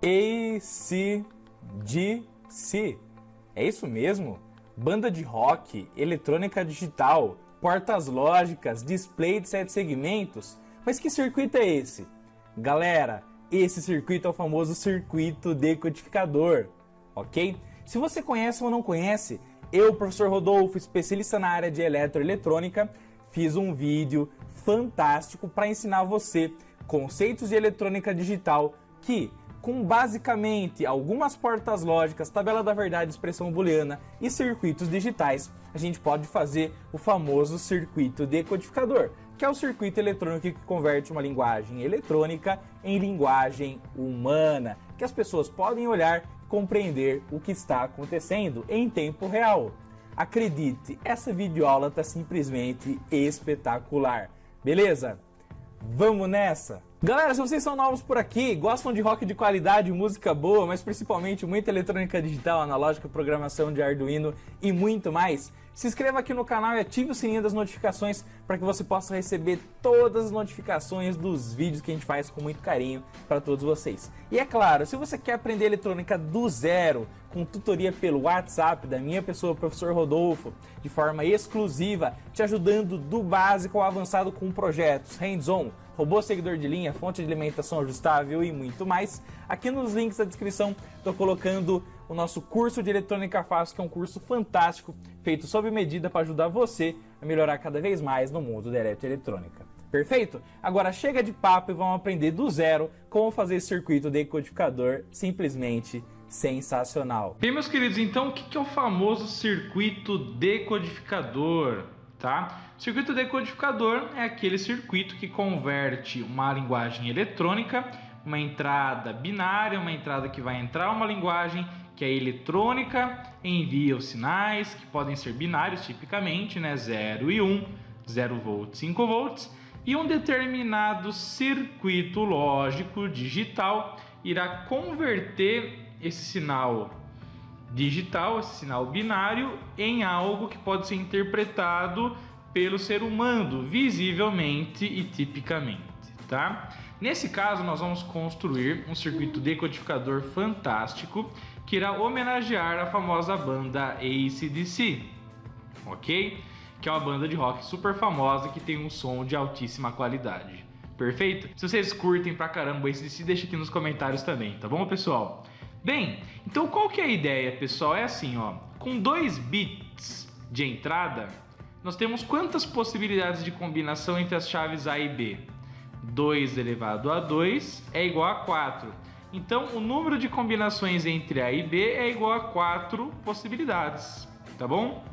AC/DC. É isso mesmo? Banda de rock, eletrônica digital, portas lógicas, display de 7 segmentos. Mas que circuito é esse? Galera, esse circuito é o famoso circuito decodificador, ok? Se você conhece ou não conhece, eu, professor Rodolfo, especialista na área de eletroeletrônica, fiz um vídeo fantástico para ensinar você conceitos de eletrônica digital que, com basicamente algumas portas lógicas, tabela da verdade, expressão booleana e circuitos digitais, a gente pode fazer o famoso circuito decodificador, que é o circuito eletrônico que converte uma linguagem eletrônica em linguagem humana, que as pessoas podem olhar e compreender o que está acontecendo em tempo real. Acredite, essa videoaula está simplesmente espetacular, beleza? Vamos nessa? Galera, se vocês são novos por aqui, gostam de rock de qualidade, música boa, mas principalmente muita eletrônica digital, analógica, programação de Arduino e muito mais, se inscreva aqui no canal e ative o sininho das notificações para que você possa receber todas as notificações dos vídeos que a gente faz com muito carinho para todos vocês. E é claro, se você quer aprender eletrônica do zero, com tutoria pelo WhatsApp da minha pessoa, professor Rodolfo, de forma exclusiva, te ajudando do básico ao avançado com projetos hands-on, robô seguidor de linha, fonte de alimentação ajustável e muito mais. Aqui nos links da descrição estou colocando o nosso curso de Eletrônica Fácil, que é um curso fantástico, feito sob medida para ajudar você a melhorar cada vez mais no mundo da eletroeletrônica. Perfeito? Agora chega de papo e vamos aprender do zero como fazer esse circuito decodificador simplesmente sensacional. Bem, meus queridos, então o que é o famoso circuito decodificador? Tá? O circuito decodificador é aquele circuito que converte uma linguagem eletrônica, uma entrada binária, uma entrada que vai entrar uma linguagem que é eletrônica, envia os sinais, que podem ser binários tipicamente, né? 0 e 1, 0 volts, 5 volts, e um determinado circuito lógico digital irá converter esse sinal digital, esse sinal binário, em algo que pode ser interpretado pelo ser humano, visivelmente e tipicamente, tá? Nesse caso, nós vamos construir um circuito decodificador fantástico que irá homenagear a famosa banda AC/DC, ok? Que é uma banda de rock super famosa que tem um som de altíssima qualidade. Perfeito? Se vocês curtem pra caramba o AC/DC, deixa aqui nos comentários também, tá bom, pessoal? Bem, então qual que é a ideia, pessoal? É assim, ó, com 2 bits de entrada, nós temos quantas possibilidades de combinação entre as chaves A e B? 2 elevado a 2 é igual a 4. Então, o número de combinações entre A e B é igual a 4 possibilidades, tá bom?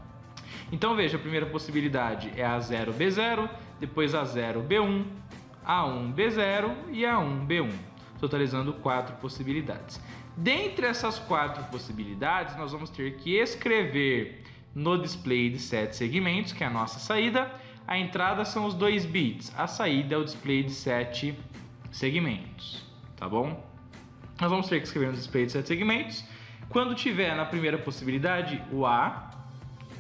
Então, veja, a primeira possibilidade é A0B0, depois A0B1, A1B0 e A1B1, totalizando 4 possibilidades. Dentre essas 4 possibilidades, nós vamos ter que escrever no display de 7 segmentos, que é a nossa saída. A entrada são os 2 bits, a saída é o display de 7 segmentos, tá bom? Nós vamos ter que escrever no display de 7 segmentos. Quando tiver na primeira possibilidade, o A.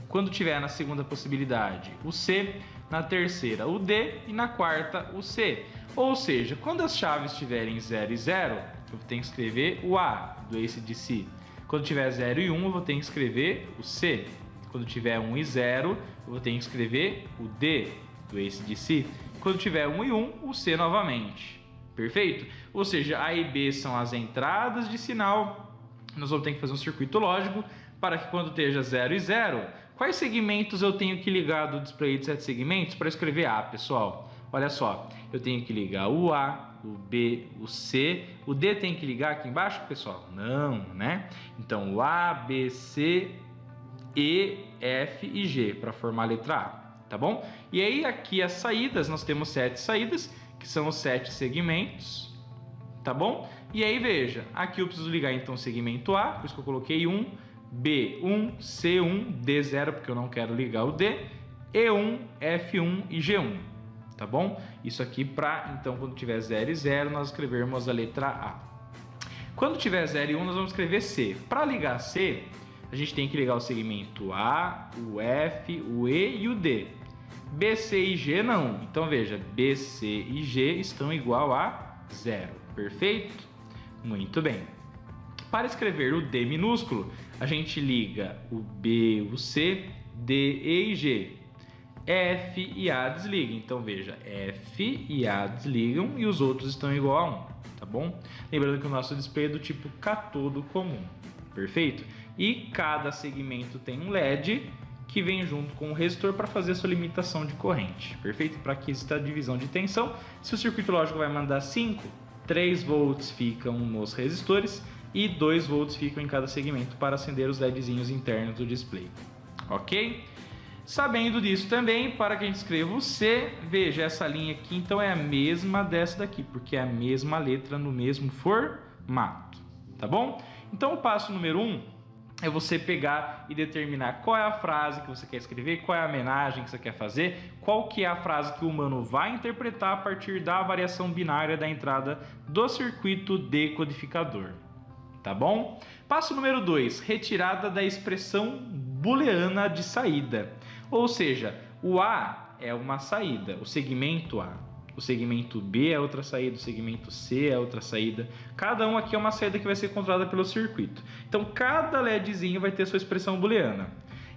Quando tiver na segunda possibilidade, o C. Na terceira, o D. E na quarta, o C. Ou seja, quando as chaves tiverem 0 e 0, eu tenho que escrever o A do AC/DC. Quando tiver 0 e 1, eu vou ter que escrever o C. Quando tiver 1 e 0, eu vou ter que escrever o D do AC/DC. Quando tiver 1 e 1, o C novamente. Perfeito? Ou seja, A e B são as entradas de sinal. Nós vamos ter que fazer um circuito lógico para que quando esteja 0 e 0, quais segmentos eu tenho que ligar do display de 7 segmentos para escrever A, pessoal? Olha só, eu tenho que ligar o A, o B, o C, o D tem que ligar aqui embaixo, pessoal? Não, né? Então, o A, B, C, E, F e G para formar a letra A, tá bom? E aí aqui as saídas, nós temos 7 saídas, que são os 7 segmentos, tá bom? E aí veja, aqui eu preciso ligar então o segmento A, por isso que eu coloquei 1, B1, C1, D0, porque eu não quero ligar o D, E1, F1 e G1, tá bom? Isso aqui para, então, quando tiver 0 e 0, nós escrevermos a letra A. Quando tiver 0 e 1, nós vamos escrever C. Para ligar C, a gente tem que ligar o segmento A, o F, o E e o D. B, C e G não. Então veja, B, C e G estão igual a 0. Perfeito? Muito bem. Para escrever o D minúsculo, a gente liga o B, o C, D, E e G. F e A desligam. Então veja, F e A desligam e os outros estão igual a 1, tá bom? Lembrando que o nosso display é do tipo catodo comum, perfeito? E cada segmento tem um LED que vem junto com o resistor para fazer a sua limitação de corrente, perfeito? Para que exista a divisão de tensão. Se o circuito lógico vai mandar 5, 3 volts ficam nos resistores e 2 volts ficam em cada segmento para acender os LEDzinhos internos do display, ok? Sabendo disso também, para que a gente escreva o C, veja, essa linha aqui então é a mesma dessa daqui, porque é a mesma letra no mesmo formato, tá bom? Então o passo número 1 é você pegar e determinar qual é a frase que você quer escrever, qual é a homenagem que você quer fazer, qual que é a frase que o humano vai interpretar a partir da variação binária da entrada do circuito decodificador, tá bom? Passo número 2, retirada da expressão booleana de saída. Ou seja, o A é uma saída, o segmento A. O segmento B é outra saída, o segmento C é outra saída. Cada um aqui é uma saída que vai ser controlada pelo circuito. Então, cada LEDzinho vai ter sua expressão booleana.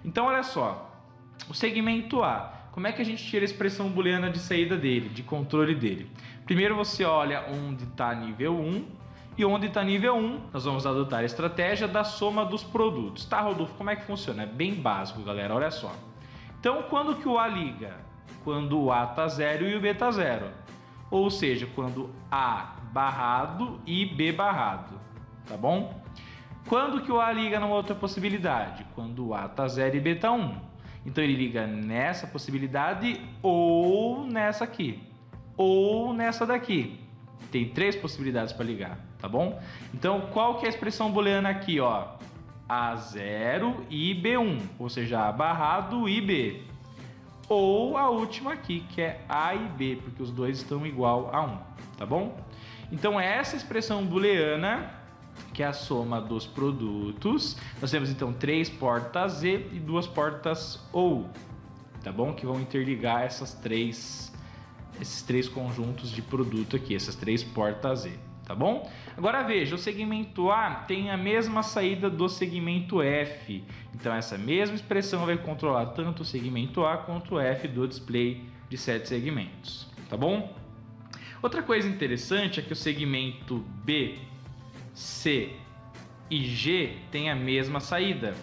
Então, olha só, o segmento A, como é que a gente tira a expressão booleana de saída dele, de controle dele? Primeiro você olha onde está nível 1, e onde está nível 1, nós vamos adotar a estratégia da soma dos produtos. Tá, Rodolfo, como é que funciona? É bem básico, galera, olha só. Então, quando que o A liga? Quando o A está 0 e o B está 0. Ou seja, quando A barrado e B barrado, tá bom? Quando que o A liga numa outra possibilidade? Quando o A está 0 e B está 1. Então, ele liga nessa possibilidade ou nessa aqui. Ou nessa daqui. Tem 3 possibilidades para ligar, tá bom? Então, qual que é a expressão booleana aqui, ó? A0 e B1, ou seja, A barrado e B. Ou a última aqui, que é A e B, porque os dois estão igual a 1, tá bom? Então, essa expressão booleana, que é a soma dos produtos, nós temos então 3 portas Z e 2 portas OU, tá bom? Que vão interligar esses três conjuntos de produto aqui, essas 3 portas Z, tá bom? Agora veja, o segmento A tem a mesma saída do segmento F, então essa mesma expressão vai controlar tanto o segmento A quanto o F do display de 7 segmentos, tá bom? Outra coisa interessante é que o segmento B, C e G tem a mesma saída,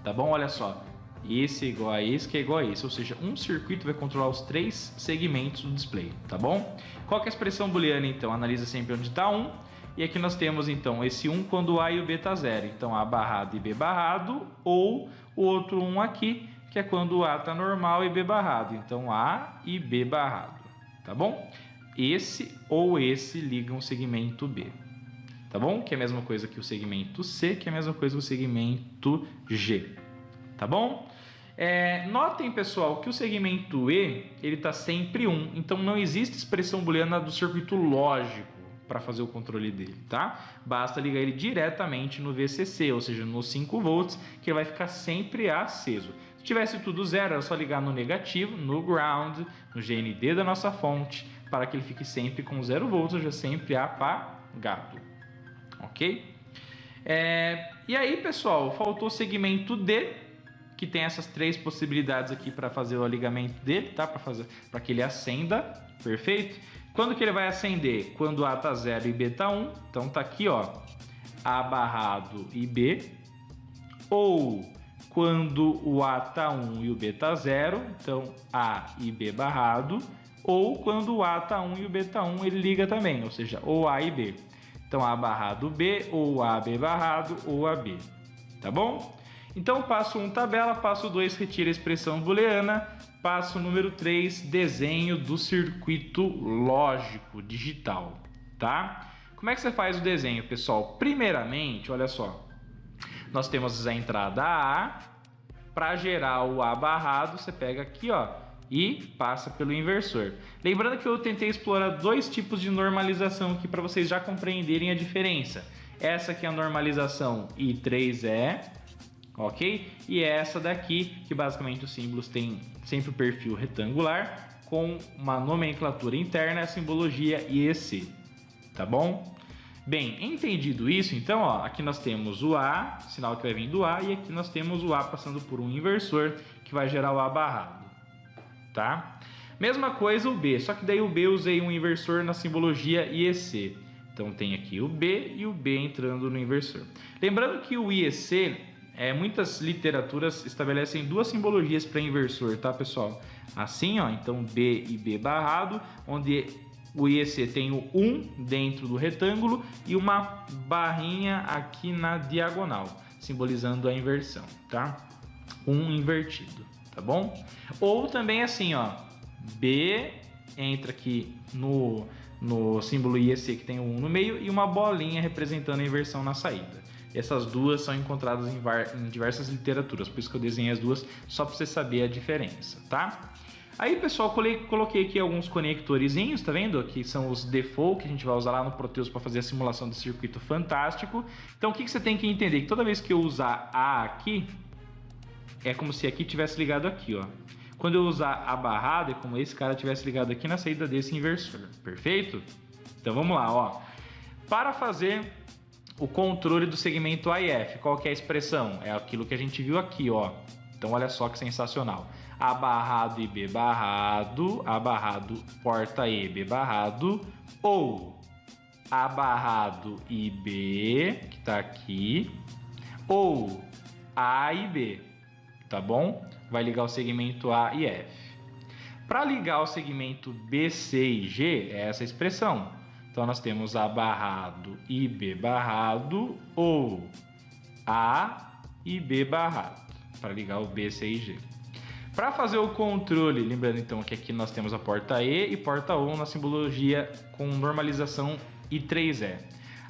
tá bom? Olha só. Esse é igual a esse, que é igual a esse. Ou seja, um circuito vai controlar os 3 segmentos do display, tá bom? Qual que é a expressão booleana, então? Analisa sempre onde está 1. E aqui nós temos, então, esse 1 quando o A e o B está 0. Então, A barrado e B barrado. Ou o outro 1 aqui, que é quando o A está normal e B barrado. Então, A e B barrado, tá bom? Esse ou esse ligam o segmento B, tá bom? Que é a mesma coisa que o segmento C, que é a mesma coisa que o segmento G. Tá bom? Notem, pessoal, que o segmento E ele está sempre 1, então não existe expressão booleana do circuito lógico para fazer o controle dele, tá? Basta ligar ele diretamente no VCC, ou seja, nos 5 volts, que ele vai ficar sempre aceso. Se tivesse tudo 0, era só ligar no negativo, no ground, no GND da nossa fonte, para que ele fique sempre com 0 volts, ou seja, sempre apagado, ok? E aí, pessoal, faltou o segmento D, que tem essas 3 possibilidades aqui para fazer o ligamento dele, tá? Para que ele acenda, perfeito? Quando que ele vai acender? Quando A tá 0 e B tá 1, então tá aqui, ó, A barrado e B. Ou quando o A tá 1 e o B tá 0, então A e B barrado. Ou quando o A tá 1 e o B tá 1, ele liga também, ou seja, ou A e B. Então A barrado B, ou AB barrado, ou AB, tá bom? Então, passo 1, tabela. Passo 2, retira a expressão booleana. Passo número 3, desenho do circuito lógico digital, tá? Como é que você faz o desenho, pessoal? Primeiramente, olha só. Nós temos a entrada A. Para gerar o A barrado, você pega aqui, ó, e passa pelo inversor. Lembrando que eu tentei explorar 2 tipos de normalização aqui para vocês já compreenderem a diferença. Essa aqui é a normalização I3E, ok? E essa daqui, que basicamente os símbolos têm sempre o perfil retangular, com uma nomenclatura interna, a simbologia IEC, tá bom? Bem, entendido isso, então, ó, aqui nós temos o A, sinal que vai vir do A, e aqui nós temos o A passando por um inversor, que vai gerar o A barrado, tá? Mesma coisa o B, só que daí o B eu usei um inversor na simbologia IEC. Então tem aqui o B e o B entrando no inversor. Lembrando que o IEC, muitas literaturas estabelecem duas simbologias para inversor, tá, pessoal? Assim, ó, então B e B barrado, onde o IEC tem o 1 dentro do retângulo e uma barrinha aqui na diagonal, simbolizando a inversão, tá? 1 invertido, tá bom? Ou também assim, ó, B entra aqui no símbolo IEC que tem o 1 no meio e uma bolinha representando a inversão na saída. Essas duas são encontradas em diversas literaturas, por isso que eu desenhei as duas, só para você saber a diferença, tá? Aí, pessoal, coloquei aqui alguns conectorzinhos, tá vendo? Aqui são os default que a gente vai usar lá no Proteus para fazer a simulação desse circuito fantástico. Então, o que você tem que entender? Que toda vez que eu usar A aqui, é como se aqui tivesse ligado aqui, ó. Quando eu usar A barrado, é como esse cara tivesse ligado aqui na saída desse inversor, perfeito? Então, vamos lá, ó. Para fazer o controle do segmento AF, qual que é a expressão? É aquilo que a gente viu aqui, ó. Então, olha só que sensacional. A barrado e B barrado, A barrado, porta E, B barrado, ou A barrado e B, que está aqui, ou A e B, tá bom? Vai ligar o segmento A e F. Para ligar o segmento B, C e G, é essa expressão. Então, nós temos A barrado e B barrado, ou A e B barrado, para ligar o B, C e G. Para fazer o controle, lembrando então que aqui nós temos a porta E e porta O na simbologia com normalização I3E.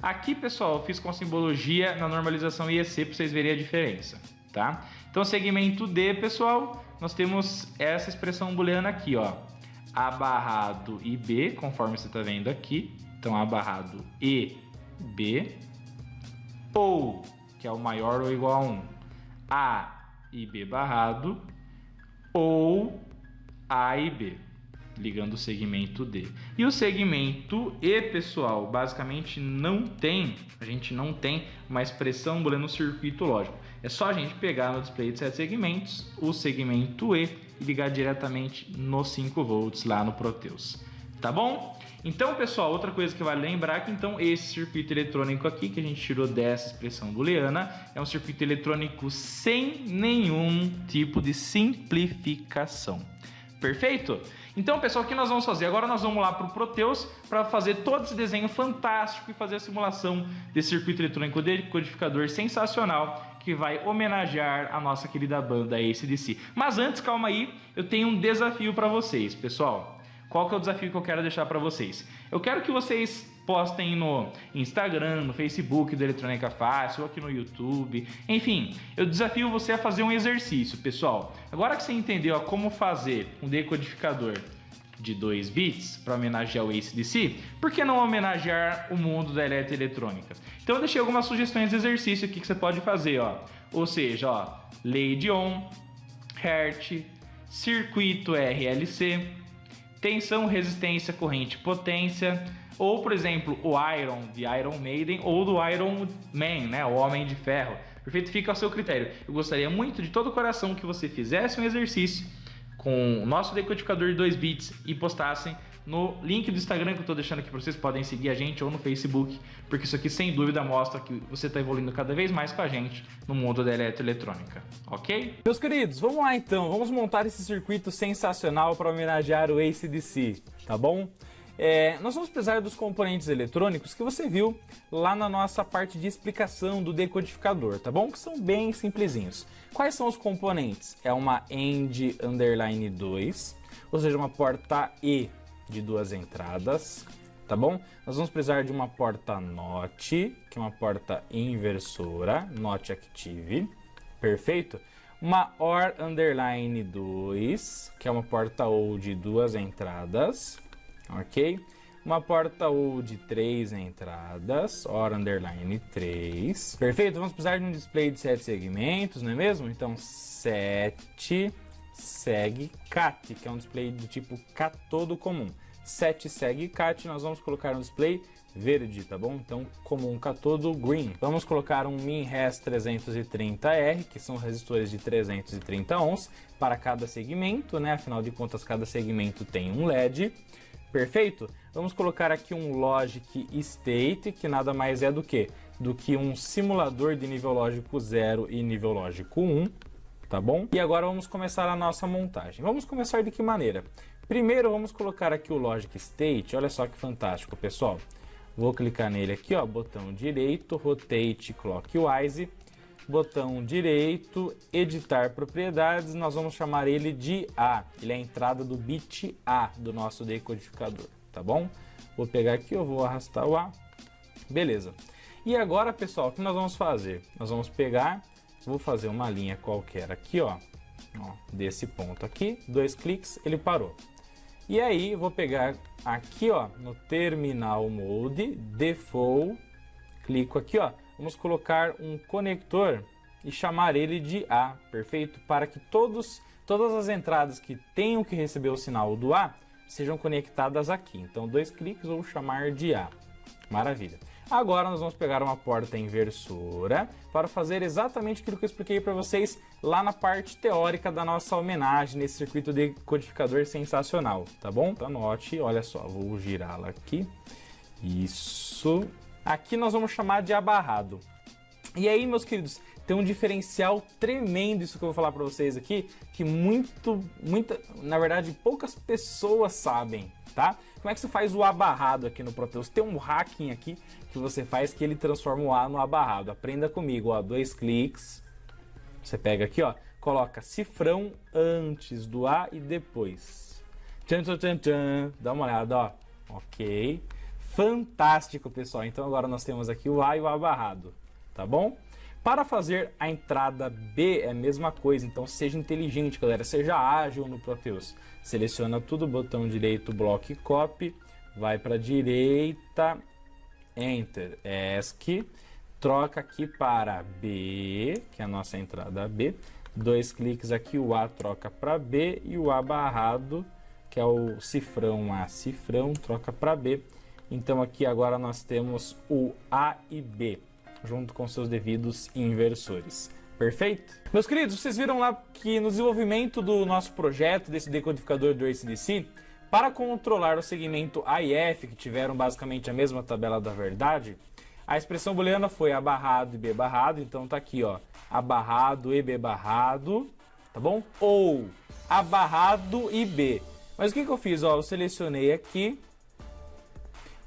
Aqui, pessoal, eu fiz com a simbologia na normalização IEC para vocês verem a diferença, tá? Então, segmento D, pessoal, nós temos essa expressão booleana aqui, ó. A barrado e B, conforme você está vendo aqui. Então, A barrado e B, ou, que é o maior ou igual a 1, A e B barrado, ou A e B, ligando o segmento D. E o segmento E, pessoal, basicamente a gente não tem uma expressão booleana no circuito lógico. É só a gente pegar no display de 7 segmentos o segmento E e ligar diretamente nos 5 volts lá no Proteus. Tá bom? Então, pessoal, outra coisa que vale lembrar é que então esse circuito eletrônico aqui que a gente tirou dessa expressão booleana é um circuito eletrônico sem nenhum tipo de simplificação. Perfeito? Então, pessoal, o que nós vamos fazer? Agora nós vamos lá para o Proteus para fazer todo esse desenho fantástico e fazer a simulação desse circuito eletrônico decodificador sensacional que vai homenagear a nossa querida banda AC/DC. Mas antes, calma aí, eu tenho um desafio para vocês, pessoal. Qual que é o desafio que eu quero deixar para vocês? Eu quero que vocês postem no Instagram, no Facebook do Eletrônica Fácil, ou aqui no YouTube. Enfim, eu desafio você a fazer um exercício, pessoal. Agora que você entendeu como fazer um decodificador de 2 bits para homenagear o AC/DC, por que não homenagear o mundo da eletroeletrônica? Então eu deixei algumas sugestões de exercício aqui que você pode fazer, ó. Ou seja, ó, lei de Ohm, Hertz, circuito RLC, tensão, resistência, corrente, potência, ou, por exemplo, o Iron, de Iron Maiden, ou do Iron Man, né, o Homem de Ferro. Perfeito? Fica ao seu critério. Eu gostaria muito de todo o coração que você fizesse um exercício com o nosso decodificador de 2 bits e postassem no link do Instagram que eu estou deixando aqui para vocês. Podem seguir a gente ou no Facebook, porque isso aqui sem dúvida mostra que você está evoluindo cada vez mais com a gente no mundo da eletroeletrônica, ok? Meus queridos, vamos lá então, vamos montar esse circuito sensacional para homenagear o AC/DC, tá bom? Nós vamos precisar dos componentes eletrônicos que você viu lá na nossa parte de explicação do decodificador, tá bom? Que são bem simplesinhos. Quais são os componentes? É uma END_2, ou seja, uma porta E de 2 entradas, tá bom? Nós vamos precisar de uma porta NOT, que é uma porta inversora, NOT Active, perfeito? Uma OR_2, que é uma porta OR de 2 entradas, ok? Uma porta OR de 3 entradas, OR_3, perfeito? Vamos precisar de um display de 7 segmentos, não é mesmo? Então 7 seg cat, que é um display do tipo catodo comum. 7 seg cat, nós vamos colocar um display verde, tá bom? Então, comum catodo green. Vamos colocar um min-res 330R, que são resistores de 330 ohms para cada segmento, né? Afinal de contas, cada segmento tem um LED. Perfeito? Vamos colocar aqui um logic state, que nada mais é do que um simulador de nível lógico 0 e nível lógico 1, tá bom? E agora vamos começar a nossa montagem. Vamos começar de que maneira? Primeiro vamos colocar aqui o logic state, olha só que fantástico, pessoal. Vou clicar nele aqui, ó, botão direito, rotate clockwise, botão direito, editar propriedades, nós vamos chamar ele de A. Ele é a entrada do bit A do nosso decodificador, tá bom? Vou pegar aqui, eu vou arrastar o A. Beleza. E agora, pessoal, o que nós vamos fazer? Nós vamos pegar, vou fazer uma linha qualquer aqui, ó desse ponto aqui, 2 cliques, ele parou. E aí, vou pegar aqui, ó, no Terminal Mode, Default, clico aqui, ó, vamos colocar um conector e chamar ele de A, perfeito? Para que todas as entradas que tenham que receber o sinal do A sejam conectadas aqui. Então, 2 cliques, vou chamar de A. Maravilha. Agora nós vamos pegar uma porta inversora para fazer exatamente aquilo que eu expliquei para vocês lá na parte teórica da nossa homenagem nesse circuito decodificador sensacional, tá bom? Então, anote, olha só, vou girá-la aqui. Isso. Aqui nós vamos chamar de abarrado. E aí, meus queridos, tem um diferencial tremendo isso que eu vou falar para vocês aqui, que na verdade, poucas pessoas sabem, tá? Como é que você faz o abarrado aqui no Proteus? Tem um hacking aqui que você faz que ele transforma o A no abarrado. Aprenda comigo, ó, 2 cliques. Você pega aqui, ó, coloca cifrão antes do A e depois. Tchan, tchan, tchan, tchan. Dá uma olhada, ó. Ok. Fantástico, pessoal. Então agora nós temos aqui o A e o abarrado, tá bom? Para fazer a entrada B é a mesma coisa, então seja inteligente, galera, seja ágil no Proteus. Seleciona tudo, botão direito, block copy, vai para a direita, enter, ESC, troca aqui para B, que é a nossa entrada B, 2 cliques aqui, o A troca para B e o abarrado, que é o cifrão A, cifrão, troca para B. Então aqui agora nós temos o A e B, junto com seus devidos inversores. Perfeito? Meus queridos, vocês viram lá que no desenvolvimento do nosso projeto, desse decodificador do AC/DC, para controlar o segmento A e F, que tiveram basicamente a mesma tabela da verdade, a expressão booleana foi A barrado e B barrado, então tá aqui, ó, A barrado e B barrado, tá bom? Ou A barrado e B. Mas o que eu fiz? Ó, eu selecionei aqui,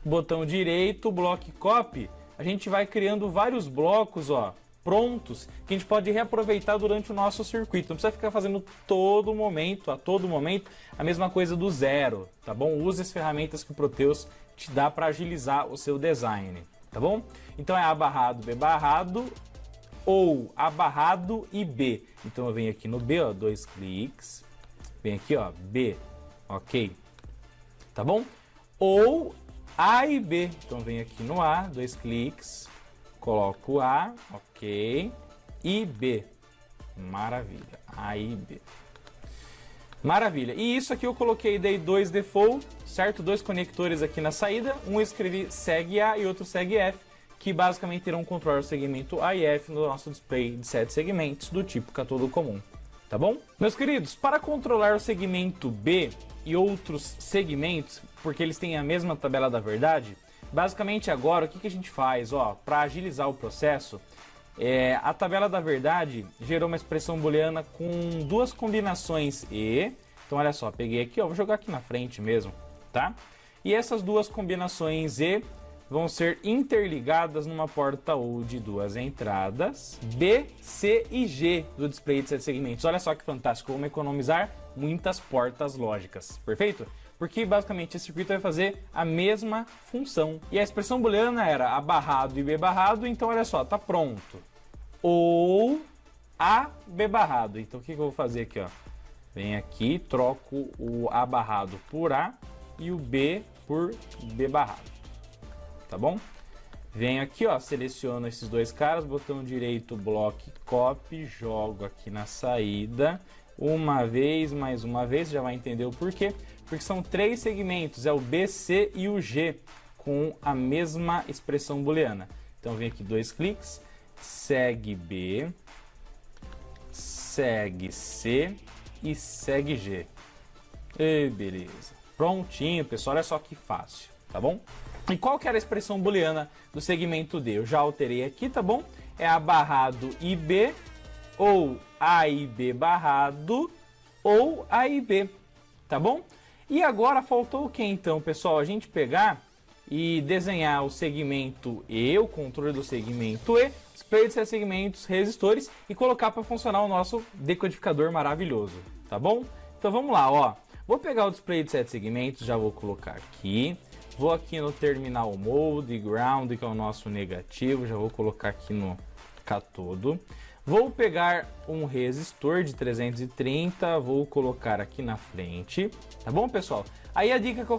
botão direito, block copy, a gente vai criando vários blocos, ó, prontos, que a gente pode reaproveitar durante o nosso circuito. Não precisa ficar fazendo a todo momento, a mesma coisa do zero, tá bom? Use as ferramentas que o Proteus te dá para agilizar o seu design, tá bom? Então é A barrado, B barrado, ou A barrado e B. Então eu venho aqui no B, ó, 2 cliques, venho aqui, ó, B, ok, tá bom? Ou A e B, então venho aqui no A, 2 cliques, coloco A, ok, e B, maravilha, A e B, maravilha. E isso aqui eu coloquei, dei 2 default, certo? 2 conectores aqui na saída, um eu escrevi segue A e outro segue F, que basicamente irão controlar o segmento A e F no nosso display de 7 segmentos do tipo catodo comum, tá bom? Meus queridos, para controlar o segmento B e outros segmentos, porque eles têm a mesma tabela da verdade, basicamente agora o que a gente faz, ó, para agilizar o processo, a tabela da verdade gerou uma expressão booleana com 2 combinações E. Então olha só, peguei aqui, ó, vou jogar aqui na frente mesmo, tá? E essas 2 combinações E vão ser interligadas numa porta ou de 2 entradas B, C e G do display de 7 segmentos. Olha só que fantástico, vamos economizar muitas portas lógicas, perfeito? Porque basicamente esse circuito vai fazer a mesma função. E a expressão booleana era A barrado e B barrado, então olha só, tá pronto. Ou A, B barrado. Então o que eu vou fazer aqui, ó? Venho aqui, troco o A barrado por A e o B por B barrado. Tá bom? Venho aqui, ó, seleciono esses 2 caras, botão direito, block copy, jogo aqui na saída. Uma vez, mais uma vez, já vai entender o porquê. Porque são 3 segmentos, é o B, C e o G, com a mesma expressão booleana. Então vem aqui 2 cliques, segue B, segue C e segue G. E beleza. Prontinho, pessoal, olha só que fácil, tá bom? E qual que era a expressão booleana do segmento D? Eu já alterei aqui, tá bom? É A barrado IB, ou A e B barrado, ou A e B, tá bom? E agora faltou o que então, pessoal? A gente pegar e desenhar o segmento E, o controle do segmento E, display de segmentos, resistores e colocar para funcionar o nosso decodificador maravilhoso, tá bom? Então vamos lá, ó. Vou pegar o display de 7 segmentos, já vou colocar aqui. Vou aqui no terminal mode, ground, que é o nosso negativo, já vou colocar aqui no catodo. Vou pegar um resistor de 330, vou colocar aqui na frente, tá bom, pessoal? Aí a dica que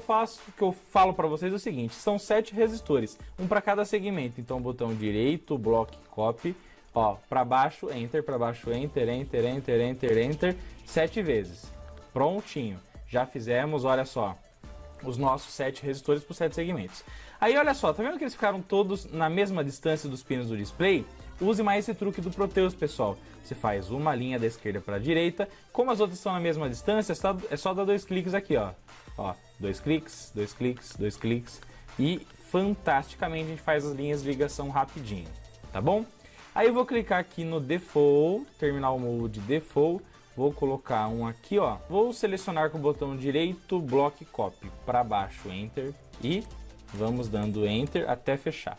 eu falo para vocês é o seguinte, são 7 resistores, um para cada segmento. Então botão direito, block copy, ó, para baixo, enter, para baixo, enter, enter, enter, enter, enter, 7 vezes. Prontinho. Já fizemos, olha só, os nossos 7 resistores por 7 segmentos. Aí olha só, tá vendo que eles ficaram todos na mesma distância dos pinos do display? Use mais esse truque do Proteus, pessoal. Você faz uma linha da esquerda para a direita. Como as outras estão na mesma distância, é só dar 2 cliques aqui, ó. Ó, 2 cliques, 2 cliques, 2 cliques. E fantasticamente a gente faz as linhas de ligação rapidinho, tá bom? Aí eu vou clicar aqui no Default, Terminal Mode Default. Vou colocar um aqui, ó. Vou selecionar com o botão direito, Block Copy, para baixo, Enter. E vamos dando Enter até fechar.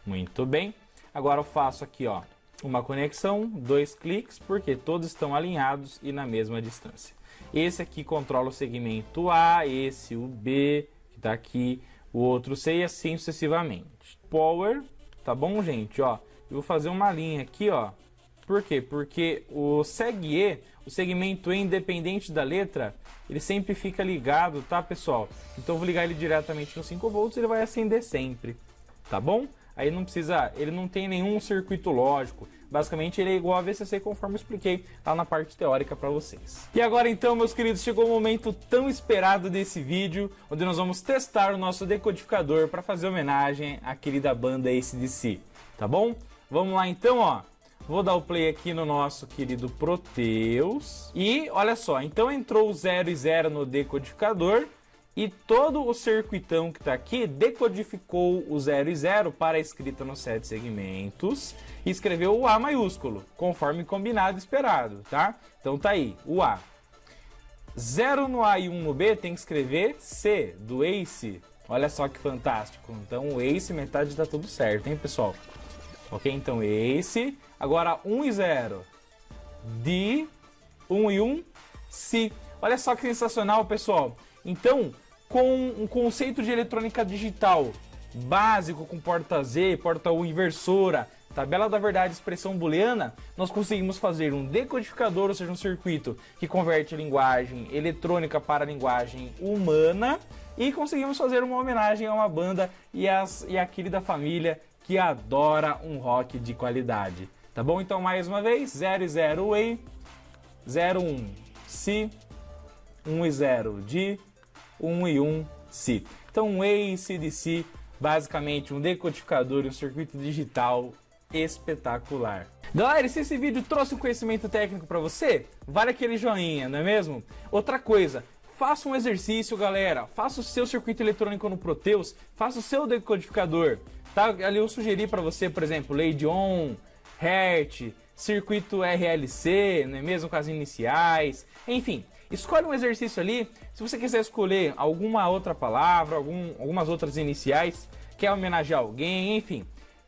Muito bem. Agora eu faço aqui, ó, uma conexão, 2 cliques, porque todos estão alinhados e na mesma distância. Esse aqui controla o segmento A, esse o B, que está aqui, o outro C e assim sucessivamente. Power, tá bom, gente? Ó, eu vou fazer uma linha aqui, ó. Por quê? Porque o segue o segmento E, independente da letra, ele sempre fica ligado, tá, pessoal? Então eu vou ligar ele diretamente no 5 volts e ele vai acender sempre, tá bom? Aí não precisa, ele não tem nenhum circuito lógico. Basicamente ele é igual a VCC, conforme eu expliquei lá na parte teórica para vocês. E agora então, meus queridos, chegou o momento tão esperado desse vídeo, onde nós vamos testar o nosso decodificador para fazer homenagem à querida banda AC/DC, tá bom? Vamos lá então, ó. Vou dar o play aqui no nosso querido Proteus. E olha só, então entrou o 0 e 0 no decodificador. E todo o circuitão que está aqui decodificou o 0 e 0 para a escrita nos 7 segmentos e escreveu o A maiúsculo, conforme combinado e esperado, tá? Então tá aí, o A. 0 no A e 1 no B tem que escrever C, do ACE. Olha só que fantástico. Então o ACE, metade tá tudo certo, hein, pessoal? Ok, então ACE. Agora 1 e 0. D, 1 e 1, C. Olha só que sensacional, pessoal. Então, com um conceito de eletrônica digital básico, com porta Z, porta U inversora, tabela da verdade, expressão booleana, nós conseguimos fazer um decodificador, ou seja, um circuito que converte linguagem eletrônica para linguagem humana, e conseguimos fazer uma homenagem a uma banda e a querida família que adora um rock de qualidade. Tá bom? Então, mais uma vez, 0 e 0 A, 0 1 C, 1 e 0 D, 1 e 1 C. Então um AC/DC, basicamente um decodificador e um circuito digital espetacular. Galera, se esse vídeo trouxe um conhecimento técnico para você, vale aquele joinha, não é mesmo? Outra coisa, faça um exercício, galera. Faça o seu circuito eletrônico no Proteus, faça o seu decodificador. Tá? Ali eu sugeri para você, por exemplo, Lead-On, Hertz, circuito RLC, não é mesmo, com as iniciais, enfim. Escolhe um exercício ali, se você quiser escolher alguma outra palavra, algumas outras iniciais, quer homenagear alguém, enfim.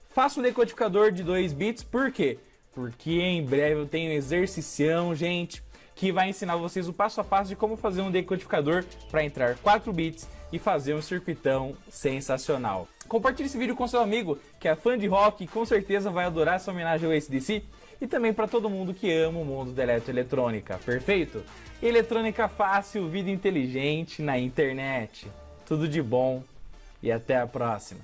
Faça um decodificador de 2 bits, por quê? Porque em breve eu tenho um exercicião, gente, que vai ensinar vocês o passo a passo de como fazer um decodificador para entrar 4 bits e fazer um circuitão sensacional. Compartilhe esse vídeo com seu amigo que é fã de rock e com certeza vai adorar essa homenagem ao AC/DC. E também para todo mundo que ama o mundo da eletroeletrônica, perfeito? Eletrônica fácil, vida inteligente na internet. Tudo de bom e até a próxima.